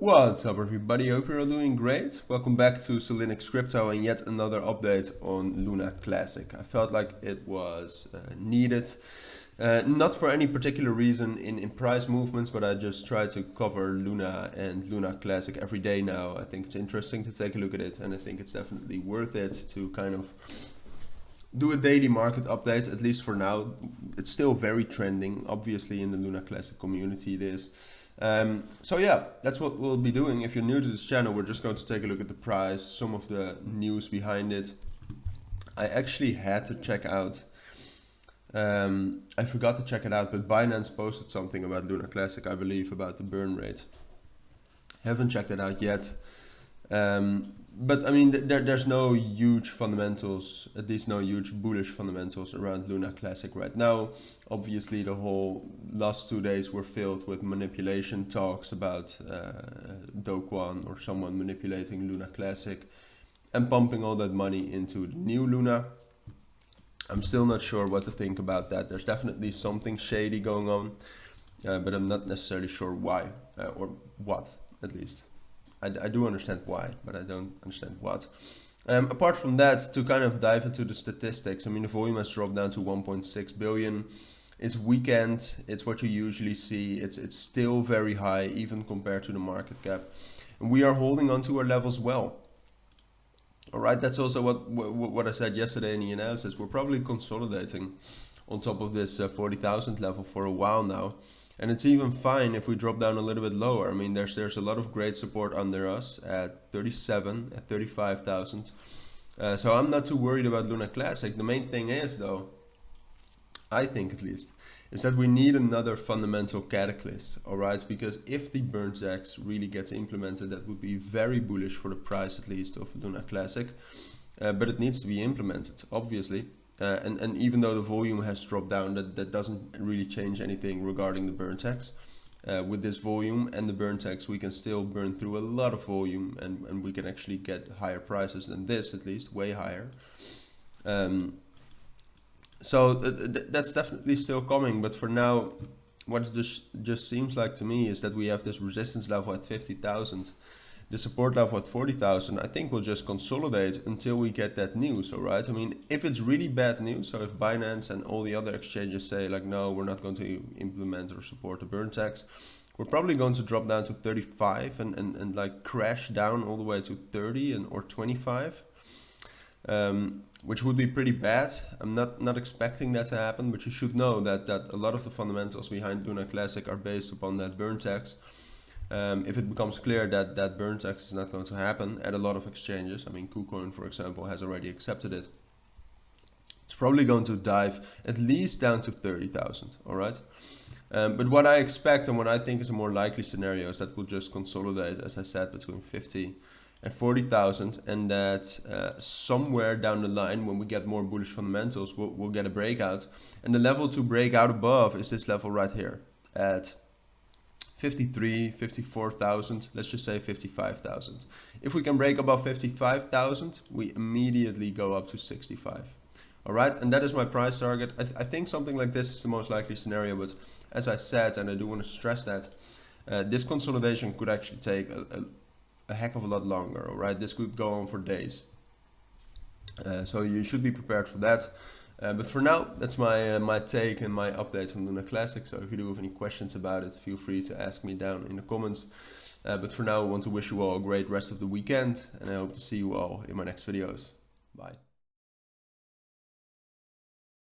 What's up everybody, hope you're all doing great. Welcome back to cilinixfxcapital and yet another update on Luna Classic. I felt like it was needed, not for any particular reason in price movements, but I just try to cover Luna and Luna Classic every day now. I think it's interesting to take a look at it, and I think it's definitely worth it to kind of do a daily market update, at least for now. It's still very trending, obviously in the Luna Classic community it is. So yeah, that's what we'll be doing. If you're new to this channel, we're just going to take a look at the price, some of the news behind it. I actually had to check out, I forgot to check it out, but Binance posted something about Luna Classic, I believe, about the burn rate. Haven't checked it out yet. But I mean, there's no huge fundamentals, at least no huge bullish fundamentals around Luna Classic right now. Obviously, the whole last 2 days were filled with manipulation talks about Do Kwon or someone manipulating Luna Classic and pumping all that money into the new Luna. I'm still not sure what to think about that. There's definitely something shady going on, but I'm not necessarily sure why or what, at least. I do understand why, but I don't understand what. Apart from that, to kind of dive into the statistics, I mean, the volume has dropped down to 1.6 billion. It's weekend, it's what you usually see. It's still very high, even compared to the market cap. And we are holding on to our levels well. All right, that's also what I said yesterday in the analysis. We're probably consolidating on top of this 40,000 level for a while now. And it's even fine if we drop down a little bit lower. I mean, there's a lot of great support under us at 37, at 35,000. So I'm not too worried about Luna Classic. The main thing is, though, I think at least, is that we need another fundamental catalyst, all right? Because if the burn tax really gets implemented, that would be very bullish for the price, at least, of Luna Classic. But it needs to be implemented, obviously. And even though the volume has dropped down, that doesn't really change anything regarding the burn tax. With this volume and the burn tax, we can still burn through a lot of volume, and we can actually get higher prices than this, at least, way higher. So that's definitely still coming, but for now, what it just seems like to me is that we have this resistance level at 50,000. The support level at 40,000, I think we'll just consolidate until we get that news, all right? I mean, if it's really bad news, so if Binance and all the other exchanges say like, no, we're not going to implement or support the burn tax, we're probably going to drop down to 35 and like crash down all the way to 30 or 25, which would be pretty bad. I'm not expecting that to happen, but you should know that a lot of the fundamentals behind Luna Classic are based upon that burn tax. If it becomes clear that that burn tax is not going to happen at a lot of exchanges, I mean, KuCoin, for example, has already accepted it. It's probably going to dive at least down to 30,000, all right? But what I expect and what I think is a more likely scenario is that we'll just consolidate, as I said, between 50 and 40,000, and that somewhere down the line, when we get more bullish fundamentals, we'll get a breakout. And the level to break out above is this level right here at 53, 54,000, let's just say 55,000. If we can break above 55,000, we immediately go up to 65. All right, and that is my price target. I think something like this is the most likely scenario, but as I said, and I do want to stress that, this consolidation could actually take a heck of a lot longer, all right? This could go on for days. So you should be prepared for that. But for now, that's my take and my update on Luna Classic. So if you do have any questions about it, feel free to ask me down in the comments. But for now, I want to wish you all a great rest of the weekend, and I hope to see you all in my next videos. Bye.